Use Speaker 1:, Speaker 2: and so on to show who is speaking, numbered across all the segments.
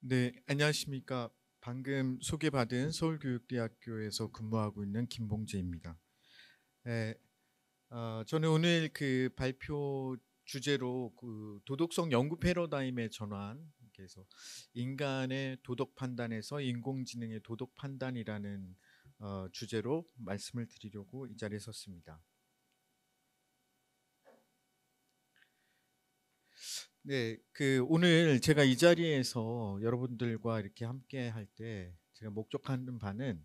Speaker 1: 네, 안녕하십니까. 방금 소개받은 서울교육대학교에서 근무하고 있는 김봉재입니다. 네, 저는 오늘 그 발표 주제로 그 도덕성 연구 패러다임의 전환, 그래서 인간의 도덕 판단에서 인공지능의 도덕 판단이라는 주제로 말씀을 드리려고 이 자리에 섰습니다. 네, 그 오늘 제가 이 자리에서 여러분들과 이렇게 함께 할 때 제가 목적하는 바는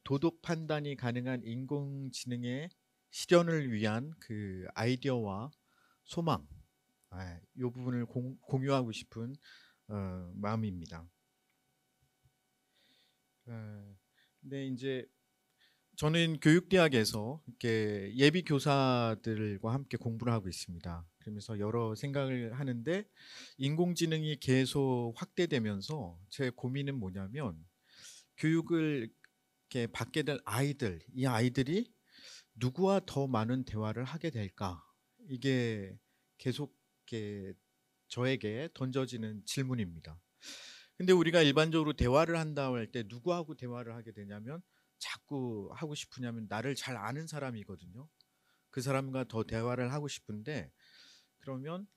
Speaker 1: 도덕 판단이 가능한 인공지능의 실현을 위한 그 아이디어와 소망, 이 부분을 공유하고 싶은 마음입니다. 근데 이제 저는 교육대학에서 이렇게 예비 교사들과 함께 공부를 하고 있습니다. 그러면서 여러 생각을 하는데 인공지능이 계속 확대되면서 제 고민은 뭐냐면 교육을 이렇게 받게 될 아이들, 이 아이들이 누구와 더 많은 대화를 하게 될까? 이게 계속 이렇게 저에게 던져지는 질문입니다. 근데 우리가 일반적으로 대화를 한다고 할 때 누구하고 대화를 하게 되냐면 자꾸 하고 싶으냐면 나를 잘 아는 사람이거든요. 그 사람과 더 대화를 하고 싶은데 그러면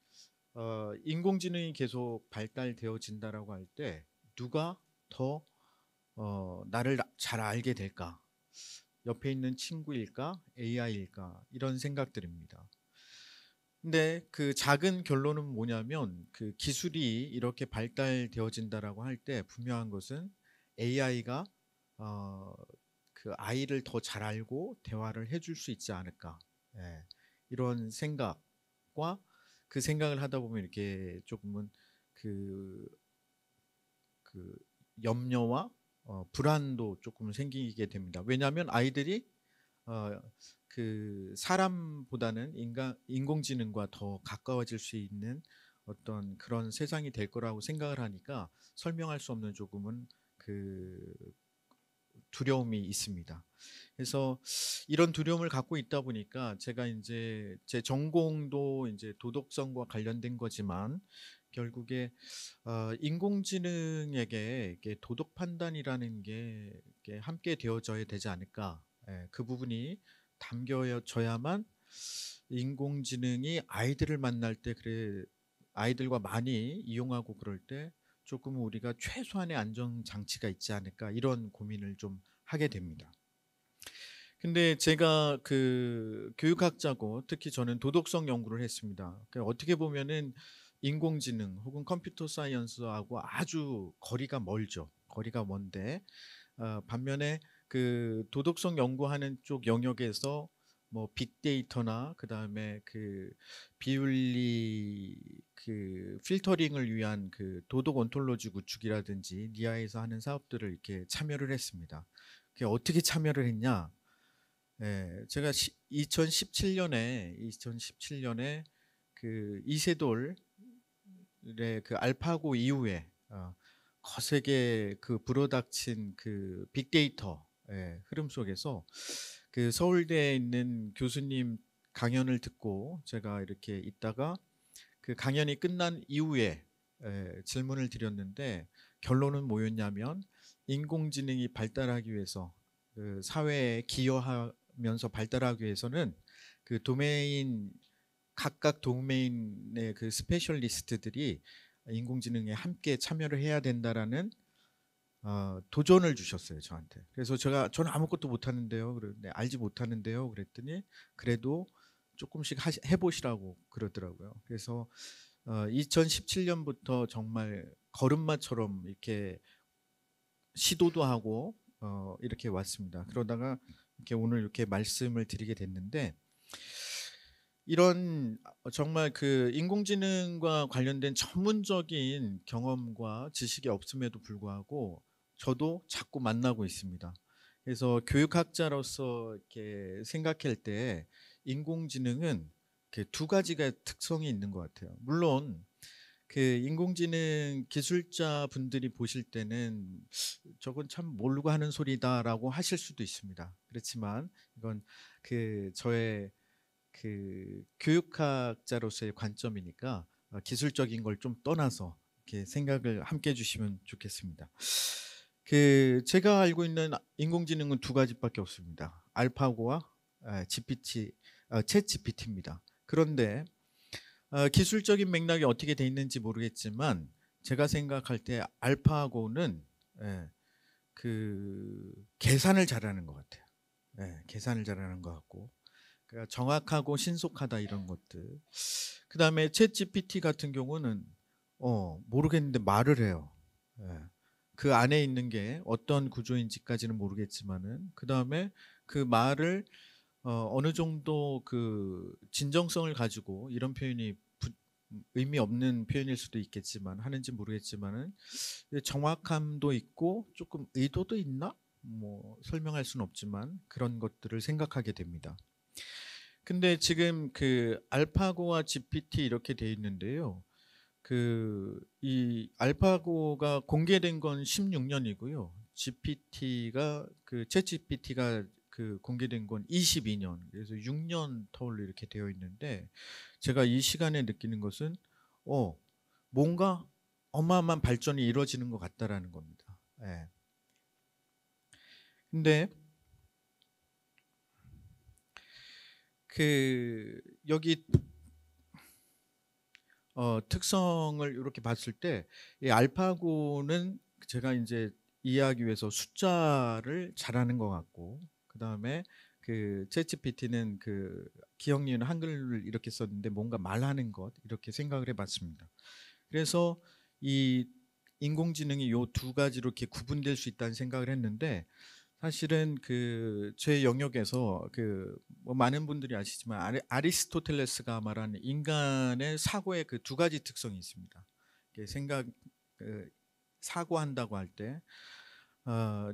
Speaker 1: 인공지능이 계속 발달되어진다라고 할 때 누가 더 나를 잘 알게 될까? 옆에 있는 친구일까? AI일까? 이런 생각들입니다. 근데 그 작은 결론은 뭐냐면 그 기술이 이렇게 발달되어진다라고 할 때 분명한 것은 AI가 어, 그 아이를 더 잘 알고 대화를 해줄 수 있지 않을까. 예, 이런 생각과 그 생각을 하다 보면 이렇게 조금은 그, 그 염려와 불안도 조금 생기게 됩니다. 왜냐하면 아이들이 어, 그 사람보다는 인공지능과 더 가까워질 수 있는 어떤 그런 세상이 될 거라고 생각을 하니까 설명할 수 없는 조금은 그 두려움이 있습니다. 그래서 이런 두려움을 갖고 있다 보니까 제가 이제 제 전공도 이제 도덕성과 관련된 거지만 결국에 인공지능에게 이게 도덕 판단이라는 게 이렇게 함께 되어져야 되지 않을까. 예, 그 부분이 담겨져야만 인공지능이 아이들을 만날 때 그래 아이들과 많이 이용하고 그럴 때 조금 우리가 최소한의 안전 장치가 있지 않을까 이런 고민을 좀 하게 됩니다. 근데 제가 그 교육학자고 특히 저는 도덕성 연구를 했습니다. 그러니까 어떻게 보면은 인공지능 혹은 컴퓨터 사이언스하고 아주 거리가 멀죠. 거리가 먼데 반면에 그 도덕성 연구하는 쪽 영역에서 뭐 빅데이터나 그다음에 그 비윤리 그 필터링을 위한 그 도덕 온톨로지 구축이라든지 니아에서 하는 사업들을 이렇게 참여를 했습니다. 그게 어떻게 참여를 했냐? 예, 제가 2017년에 그 이세돌의 그 알파고 이후에 거세게 그 불어닥친 그 빅데이터 흐름 속에서 그 서울대에 있는 교수님 강연을 듣고 제가 이렇게 있다가 그 강연이 끝난 이후에 질문을 드렸는데 결론은 뭐였냐면 인공지능이 발달하기 위해서 그 사회에 기여하면서 발달하기 위해서는 그 도메인 각각 도메인의 그 스페셜리스트들이 인공지능에 함께 참여를 해야 된다라는 도전을 주셨어요 저한테. 그래서 저는 아무것도 못하는데요. 그런데 알지 못하는데요. 그랬더니 그래도 조금씩 해보시라고 그러더라고요. 그래서 2017년부터 정말 걸음마처럼 이렇게 시도도 하고 이렇게 왔습니다. 그러다가 이렇게 오늘 이렇게 말씀을 드리게 됐는데 이런 정말 그 인공지능과 관련된 전문적인 경험과 지식이 없음에도 불구하고 저도 자꾸 만나고 있습니다. 그래서 교육학자로서 이렇게 생각할 때 인공지능은 이렇게 두 가지가 특성이 있는 것 같아요. 물론 그 인공지능 기술자 분들이 보실 때는 저건 참 모르고 하는 소리다라고 하실 수도 있습니다. 그렇지만 이건 그 저의 그 교육학자로서의 관점이니까 기술적인 걸 좀 떠나서 이렇게 생각을 함께 해주시면 좋겠습니다. 제가 알고 있는 인공지능은 두 가지밖에 없습니다. 알파고와 GPT, 챗 GPT입니다. 그런데 기술적인 맥락이 어떻게 돼 있는지 모르겠지만 제가 생각할 때 알파고는 그 계산을 잘하는 것 같아요. 계산을 잘하는 것 같고, 그러니까 정확하고 신속하다 이런 것들. 그 다음에 챗 GPT 같은 경우는 모르겠는데 말을 해요. 그 안에 있는 게 어떤 구조인지까지는 모르겠지만은 그 다음에 그 말을 어느 정도 그 진정성을 가지고, 이런 표현이 의미 없는 표현일 수도 있겠지만 하는지 모르겠지만은 정확함도 있고 조금 의도도 있나? 뭐 설명할 수는 없지만 그런 것들을 생각하게 됩니다. 근데 지금 그 알파고와 GPT 이렇게 돼 있는데요. 이 알파고가 공개된 건 16년이고요. GPT가 챗 GPT가 공개된 건 22년. 그래서 6년 터울로 이렇게 되어 있는데 제가 이 시간에 느끼는 것은 뭔가 어마어마한 발전이 이루어지는 것 같다라는 겁니다. 근데 여기 특성을 이렇게 봤을 때 이 알파고는 제가 이제 이해하기 위해서 숫자를 잘하는 것 같고, 그 다음에 챗GPT는 기억 니은 한글을 이렇게 썼는데 뭔가 말하는 것 이렇게 생각을 해봤습니다. 그래서 이 인공지능이 요 두 가지로 이렇게 구분될 수 있다는 생각을 했는데, 사실은 제 영역에서 뭐 많은 분들이 아시지만 아리스토텔레스가 말하는 인간의 사고의 그 두 가지 특성이 있습니다. 사고한다고 할 때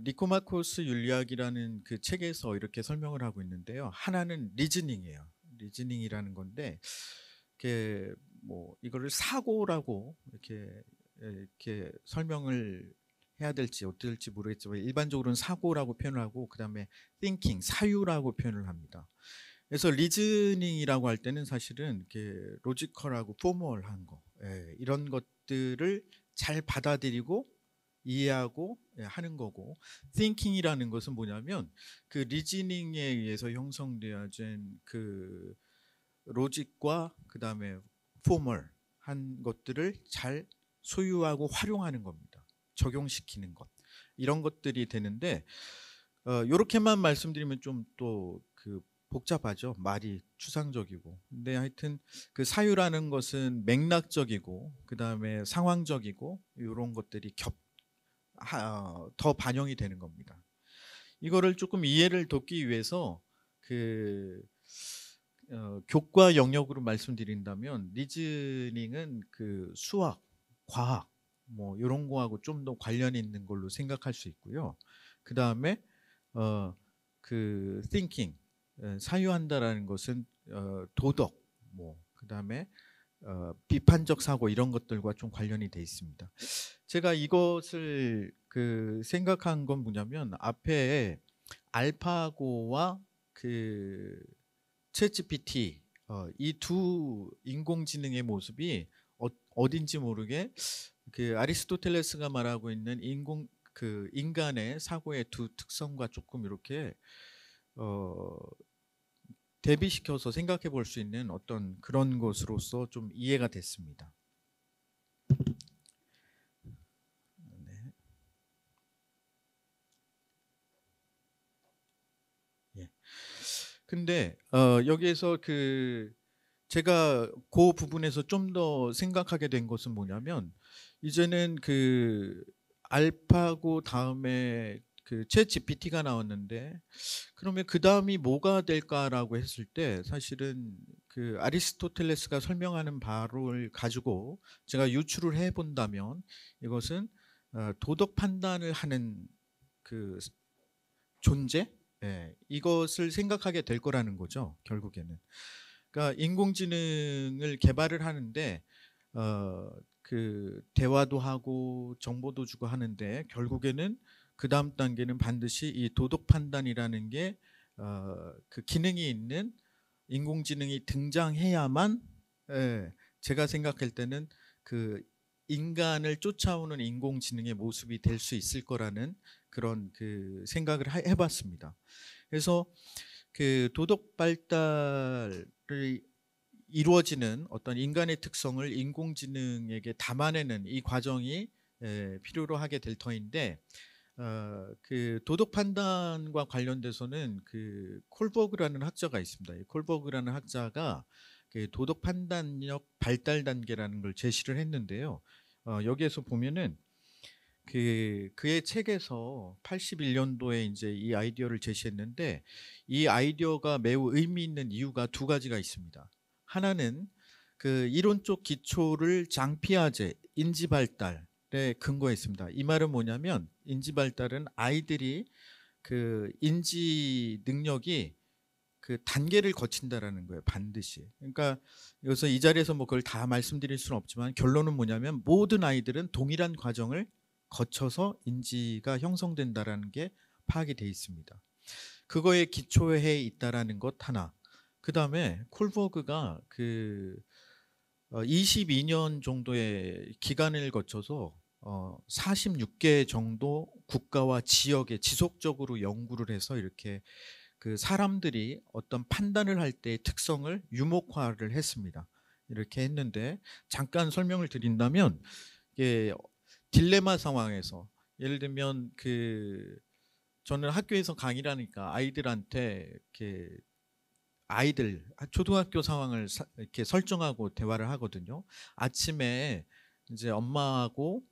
Speaker 1: 니코마코스 윤리학이라는 그 책에서 이렇게 설명을 하고 있는데요. 하나는 리즈닝이에요. 리즈닝이라는 건데 뭐 이거를 사고라고 이렇게 설명을 해야 될지 어떨지 모르겠지만 일반적으로는 사고라고 표현을 하고, 그 다음에 thinking, 사유라고 표현을 합니다. 그래서 리즈닝이라고 할 때는 사실은 이렇게 로지컬하고 포멀한 거, 이런 것들을 잘 받아들이고 이해하고 하는 거고, thinking이라는 것은 뭐냐면 그 리즈닝에 의해서 형성되어진 그 로직과 그 다음에 포멀한 것들을 잘 소유하고 활용하는 겁니다. 적용시키는 것, 이런 것들이 되는데 이렇게만 말씀드리면 좀 또 복잡하죠. 말이 추상적이고. 근데 하여튼 사유라는 것은 맥락적이고 그 다음에 상황적이고 이런 것들이 더 반영이 되는 겁니다. 이거를 조금 이해를 돕기 위해서 교과 영역으로 말씀드린다면 리즈닝은 수학, 과학 뭐 이런 거하고 좀 더 관련이 있는 걸로 생각할 수 있고요. 그 다음에 thinking, 사유한다라는 것은 도덕, 뭐 그 다음에 비판적 사고 이런 것들과 좀 관련이 돼 있습니다. 제가 이것을 생각한 건 뭐냐면 앞에 알파고와 챗GPT 이 두 인공지능의 모습이 어딘지 모르게 아리스토텔레스가 말하고 있는 인간의 사고의 두 특성과 조금 이렇게 대비시켜서 생각해 볼 수 있는 어떤 그런 것으로서 좀 이해가 됐습니다. 네. 예. 근데 여기에서 제가 그 부분에서 좀 더 생각하게 된 것은 뭐냐면, 이제는 알파고 다음에 챗 GPT가 나왔는데 그러면 그 다음이 뭐가 될까라고 했을 때 사실은 아리스토텔레스가 설명하는 바를 가지고 제가 유추를 해 본다면 이것은 도덕 판단을 하는 존재, 이것을 생각하게 될 거라는 거죠. 결국에는 그러니까 인공지능을 개발을 하는데 대화도 하고 정보도 주고 하는데 결국에는 그 다음 단계는 반드시 이 도덕 판단이라는 게 기능이 있는 인공지능이 등장해야만, 제가 생각할 때는 인간을 쫓아오는 인공지능의 모습이 될 수 있을 거라는 그런 그 생각을 해봤습니다. 그래서 그 도덕 발달을 이루어지는 어떤 인간의 특성을 인공지능에게 담아내는 이 과정이 필요로 하게 될 터인데, 그 도덕 판단과 관련돼서는 그 콜버그라는 학자가 있습니다. 이 콜버그라는 학자가 그 도덕 판단력 발달 단계라는 걸 제시를 했는데요. 여기에서 보면은 그의 책에서 81년도에 이제 이 아이디어를 제시했는데, 이 아이디어가 매우 의미 있는 이유가 두 가지가 있습니다. 하나는 그 이론적 기초를 장피화제 인지 발달에 근거했습니다. 이 말은 뭐냐면, 인지 발달은 아이들이 그 인지 능력이 그 단계를 거친다라는 거예요, 반드시. 그러니까 여기서 이 자리에서 뭐 그걸 다 말씀드릴 수는 없지만, 결론은 뭐냐면 모든 아이들은 동일한 과정을 거쳐서 인지가 형성된다라는 게 파악이 돼 있습니다. 그거에 기초해 있다라는 것 하나. 그 다음에 콜버그가 그 22년 정도의 기간을 거쳐서 46개 정도 국가와 지역에 지속적으로 연구를 해서 이렇게 그 사람들이 어떤 판단을 할 때의 특성을 유목화를 했습니다. 이렇게 했는데, 잠깐 설명을 드린다면, 이게 딜레마 상황에서, 예를 들면 그 저는 학교에서 강의를 하니까 아이들한테 이렇게 아이들 초등학교 상황을 이렇게 설정하고 대화를 하거든요. 아침에 이제 엄마하고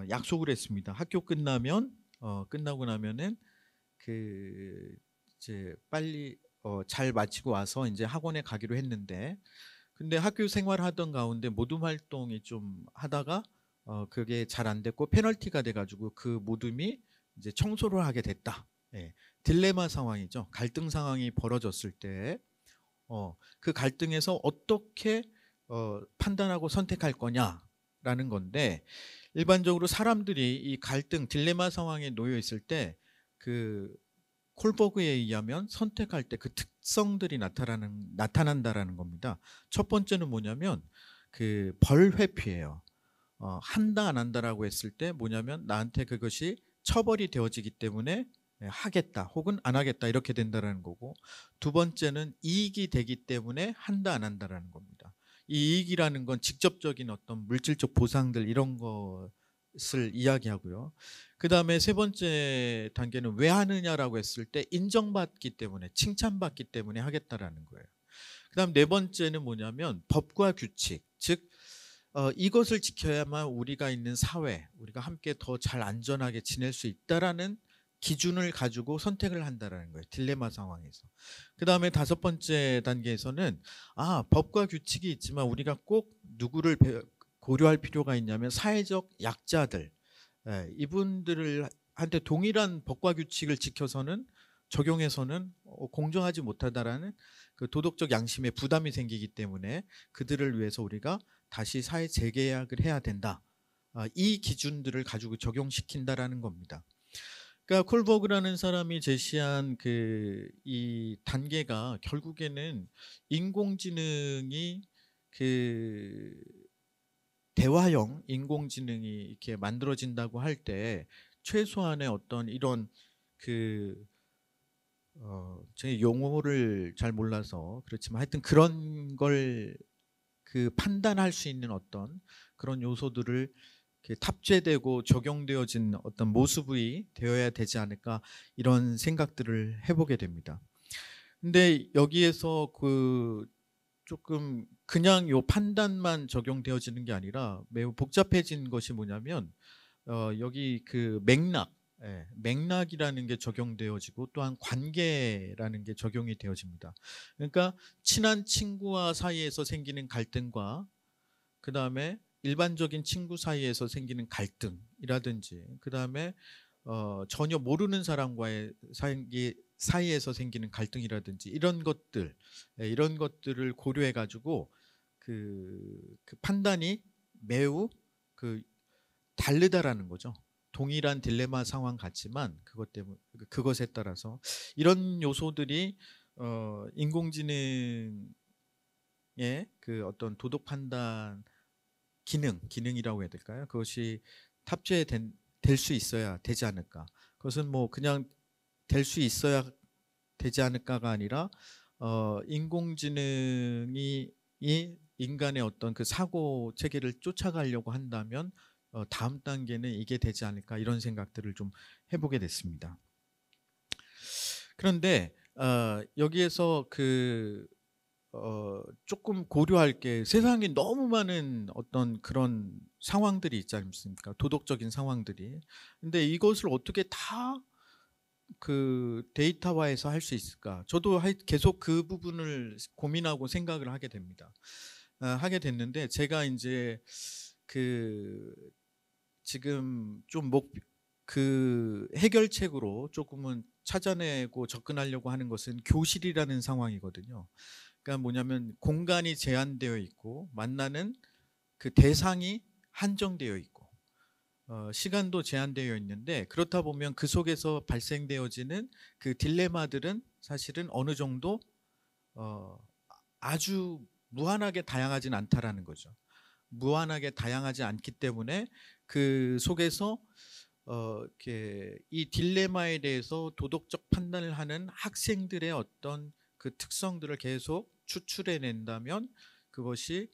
Speaker 1: 약속을 했습니다. 학교 끝나고 나면은 그 이제 빨리 잘 마치고 와서 이제 학원에 가기로 했는데, 근데 학교 생활하던 가운데 모둠 활동이 좀 하다가 그게 잘 안 됐고 페널티가 돼가지고 그 모둠이 이제 청소를 하게 됐다. 예. 딜레마 상황이죠. 갈등 상황이 벌어졌을 때 그 갈등에서 어떻게 판단하고 선택할 거냐라는 건데, 일반적으로 사람들이 이 갈등 딜레마 상황에 놓여 있을 때 그 콜버그에 의하면 선택할 때 그 특성들이 나타난다라는 겁니다. 첫 번째는 뭐냐면 그 벌회피예요. 한다 안 한다라고 했을 때 뭐냐면, 나한테 그것이 처벌이 되어지기 때문에 하겠다 혹은 안 하겠다 이렇게 된다라는 거고, 두 번째는 이익이 되기 때문에 한다 안 한다라는 겁니다. 이 이익이라는 건 직접적인 어떤 물질적 보상들 이런 것을 이야기하고요. 그 다음에 세 번째 단계는 왜 하느냐라고 했을 때 인정받기 때문에, 칭찬받기 때문에 하겠다라는 거예요. 그 다음 네 번째는 뭐냐면 법과 규칙, 즉 이것을 지켜야만 우리가 있는 사회, 우리가 함께 더 잘 안전하게 지낼 수 있다라는 기준을 가지고 선택을 한다라는 거예요, 딜레마 상황에서. 그 다음에 다섯 번째 단계에서는 법과 규칙이 있지만 우리가 꼭 누구를 고려할 필요가 있냐면 사회적 약자들, 이분들을 한테 동일한 법과 규칙을 지켜서는 적용해서는 공정하지 못하다라는 그 도덕적 양심에 부담이 생기기 때문에 그들을 위해서 우리가 다시 사회 재계약을 해야 된다. 이 기준들을 가지고 적용시킨다라는 겁니다. 그러니까 콜버그라는 사람이 제시한 그 이 단계가 결국에는 인공지능이 그 대화형 인공지능이 이렇게 만들어진다고 할 때 최소한의 어떤 이런 그 제 용어를 잘 몰라서 그렇지만 하여튼 그런 걸 그 판단할 수 있는 어떤 그런 요소들을 이렇게 탑재되고 적용되어진 어떤 모습이 되어야 되지 않을까, 이런 생각들을 해보게 됩니다. 근데 여기에서 그 조금 그냥 요 판단만 적용되어지는 게 아니라 매우 복잡해진 것이 뭐냐면 여기 그 맥락이라는 게 적용되어지고, 또한 관계라는 게 적용이 되어집니다. 그러니까 친한 친구와 사이에서 생기는 갈등과 그 다음에 일반적인 친구 사이에서 생기는 갈등이라든지, 그 다음에 전혀 모르는 사람과의 사이에서 생기는 갈등이라든지, 이런 것들을 고려해 가지고 그 판단이 매우 그 다르다라는 거죠. 동일한 딜레마 상황 같지만 그것에 따라서 이런 요소들이 인공지능의 그 어떤 도덕 판단 기능이라고 해야 될까요? 그것이 될 수 있어야 되지 않을까. 그것은 뭐 그냥 될 수 있어야 되지 않을까가 아니라 인공지능이 인간의 어떤 그 사고 체계를 쫓아가려고 한다면 다음 단계는 이게 되지 않을까, 이런 생각들을 좀 해보게 됐습니다. 그런데 여기에서 조금 고려할 게, 세상에 너무 많은 어떤 그런 상황들이 있지 않습니까? 도덕적인 상황들이. 근데 이것을 어떻게 다 데이터화해서 할 수 있을까? 저도 계속 그 부분을 고민하고 생각을 하게 됩니다. 하게 됐는데, 제가 이제 지금 좀 해결책으로 조금은 찾아내고 접근하려고 하는 것은 교실이라는 상황이거든요. 그러니까 뭐냐면 공간이 제한되어 있고 만나는 그 대상이 한정되어 있고 시간도 제한되어 있는데, 그렇다 보면 그 속에서 발생되어지는 그 딜레마들은 사실은 어느 정도 아주 무한하게 다양하진 않다라는 거죠. 무한하게 다양하지 않기 때문에 그 속에서 이 딜레마에 대해서 도덕적 판단을 하는 학생들의 어떤 그 특성들을 계속 추출해낸다면 그것이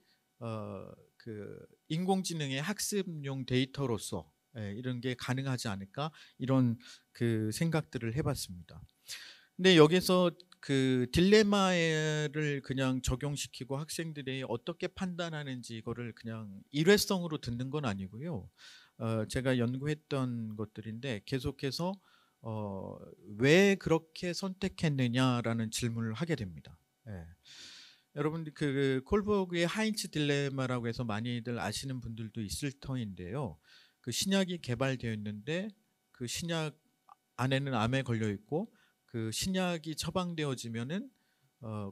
Speaker 1: 인공지능의 학습용 데이터로서 이런 게 가능하지 않을까, 이런 생각들을 해봤습니다. 근데 여기서 그 딜레마를 그냥 적용시키고 학생들이 어떻게 판단하는지 이거를 그냥 일회성으로 듣는 건 아니고요. 제가 연구했던 것들인데 계속해서 왜 그렇게 선택했느냐라는 질문을 하게 됩니다. 여러분들 콜버그의 하인츠 딜레마라고 해서 많이들 아시는 분들도 있을 터인데요. 그 신약이 개발되었는데 그 신약 안에는 암에 걸려 있고 그 신약이 처방되어지면은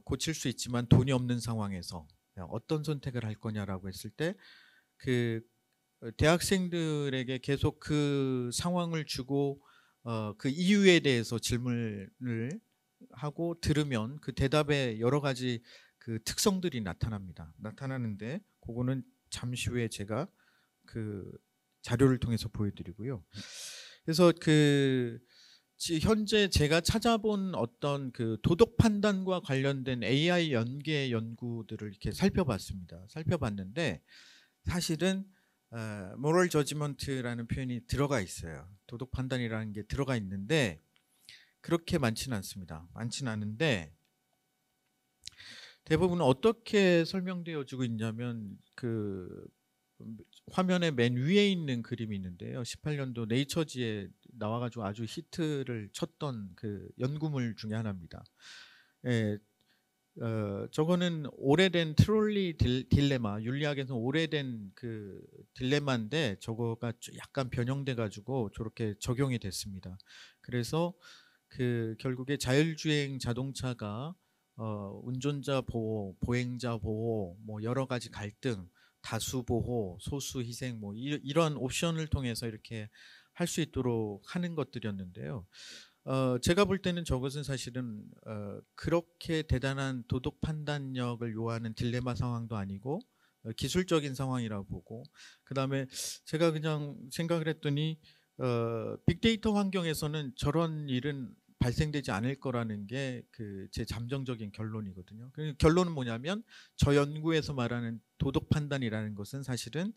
Speaker 1: 고칠 수 있지만 돈이 없는 상황에서 어떤 선택을 할 거냐라고 했을 때 대학생들에게 계속 그 상황을 주고 그 이유에 대해서 질문을 하고 들으면 그 대답에 여러 가지 그 특성들이 나타나는데 그거는 잠시 후에 제가 그 자료를 통해서 보여드리고요. 그래서 현재 제가 찾아본 어떤 그 도덕 판단과 관련된 AI 연계 연구들을 이렇게 살펴봤는데 사실은 moral judgment라는 표현이 들어가 있어요. 도덕 판단이라는 게 들어가 있는데 그렇게 많지는 않습니다. 많지는 않은데 대부분 어떻게 설명되어지고 있냐면 화면의 맨 위에 있는 그림이 있는데요. 18년도 네이처지에 나와가지고 아주 히트를 쳤던 그 연구물 중에 하나입니다. 저거는 오래된 트롤리 딜레마, 윤리학에서 오래된 그 딜레마인데 저거가 약간 변형돼 가지고 저렇게 적용이 됐습니다. 그래서 결국에 자율주행 자동차가 운전자 보호, 보행자 보호, 뭐 여러 가지 갈등, 다수 보호, 소수 희생, 뭐 이런 옵션을 통해서 이렇게 할 수 있도록 하는 것들이었는데요. 제가 볼 때는 저것은 사실은 그렇게 대단한 도덕 판단력을 요하는 딜레마 상황도 아니고 기술적인 상황이라고 보고, 그 다음에 제가 그냥 생각을 했더니 빅데이터 환경에서는 저런 일은 발생되지 않을 거라는 게 제 잠정적인 결론이거든요. 그 결론은 뭐냐면 저 연구에서 말하는 도덕 판단이라는 것은 사실은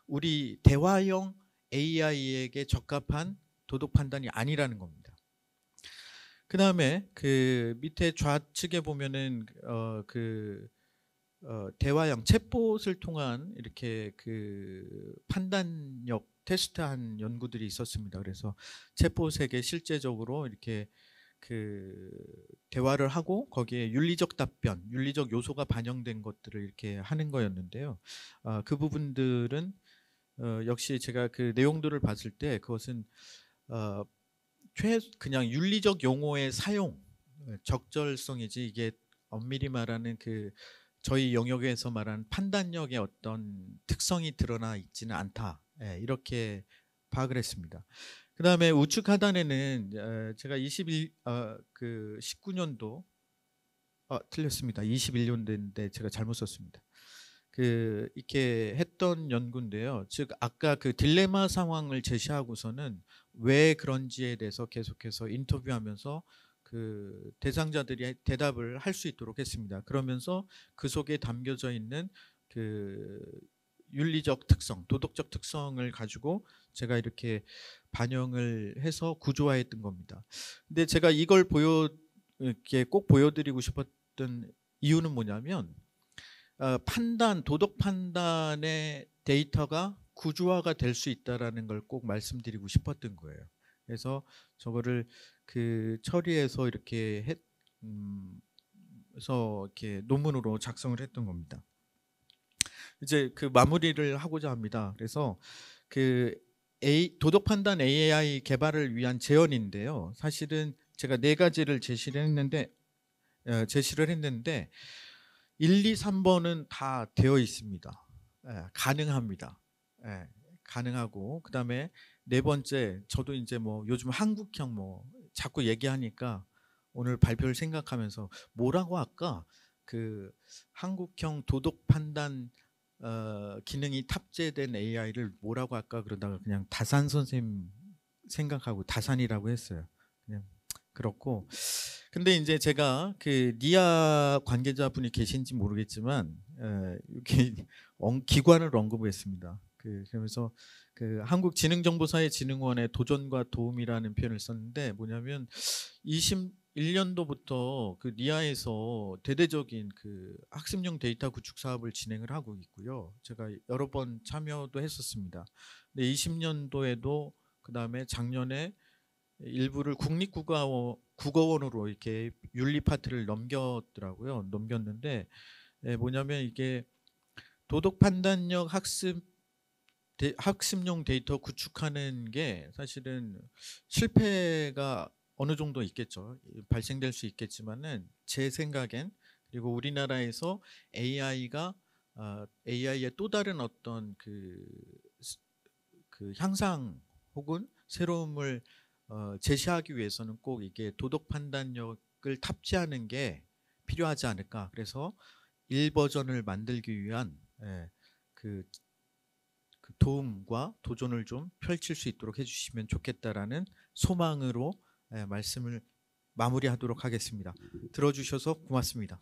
Speaker 1: 우리 대화형 AI에게 적합한 도덕 판단이 아니라는 겁니다. 그 다음에 밑에 좌측에 보면은 대화형 챗봇을 통한 이렇게 판단력 테스트한 연구들이 있었습니다. 그래서 챗봇에게 실제적으로 이렇게 대화를 하고 거기에 윤리적 답변, 윤리적 요소가 반영된 것들을 이렇게 하는 거였는데요. 그 부분들은 역시 제가 그 내용들을 봤을 때 그것은 그냥 윤리적 용어의 사용, 적절성이지 이게 엄밀히 말하는 저희 영역에서 말하는 판단력의 어떤 특성이 드러나 있지는 않다. 이렇게 파악을 했습니다. 그 다음에 우측 하단에는 제가 19년도 틀렸습니다. 21년도인데 제가 잘못 썼습니다. 이렇게 했던 연구인데요. 즉 아까 그 딜레마 상황을 제시하고서는 왜 그런지에 대해서 계속해서 인터뷰하면서 그 대상자들이 대답을 할 수 있도록 했습니다. 그러면서 그 속에 담겨져 있는 그 윤리적 특성, 도덕적 특성을 가지고 제가 이렇게 반영을 해서 구조화했던 겁니다. 근데 제가 이걸 이렇게 꼭 보여드리고 싶었던 이유는 뭐냐면 도덕 판단의 데이터가 구조화가 될 수 있다라는 걸 꼭 말씀드리고 싶었던 거예요. 그래서 저거를 그 처리해서 그래서 이렇게 논문으로 작성을 했던 겁니다. 이제 그 마무리를 하고자 합니다. 그래서 그 도덕 판단 AI 개발을 위한 제언인데요. 사실은 제가 4가지를 제시를 했는데 1, 2, 3번은 다 되어 있습니다. 가능합니다. 가능하고 그다음에 4번째 저도 이제 뭐 요즘 한국형 뭐 자꾸 얘기하니까 오늘 발표를 생각하면서 뭐라고 할까? 그 한국형 도덕 판단 기능이 탑재된 AI를 뭐라고 할까 그러다가 그냥 다산 선생님 생각하고 다산이라고 했어요. 그냥 그렇고 근데 이제 제가 그 니아 관계자분이 계신지 모르겠지만 이렇게 기관을 언급했습니다. 그러면서 그 한국지능정보사회진흥원의 도전과 도움이라는 표현을 썼는데 뭐냐면 21년도부터 그 니아에서 대대적인 그 학습용 데이터 구축 사업을 진행을 하고 있고요. 제가 여러 번 참여도 했었습니다. 근데 20년도에도 그다음에 작년에 일부를 국립국어원으로 이렇게 윤리 파트를 넘겼는데 뭐냐면 이게 도덕 판단력 학습용 데이터 구축하는 게 사실은 실패가 어느 정도 있겠죠. 발생될 수 있겠지만은 제 생각엔 그리고 우리나라에서 AI의 또 다른 어떤 그 향상 혹은 새로움을 제시하기 위해서는 꼭 이게 도덕 판단력을 탑재하는 게 필요하지 않을까. 그래서 1버전을 만들기 위한 그 도움과 도전을 좀 펼칠 수 있도록 해주시면 좋겠다라는 소망으로 말씀을 마무리하도록 하겠습니다. 들어주셔서 고맙습니다.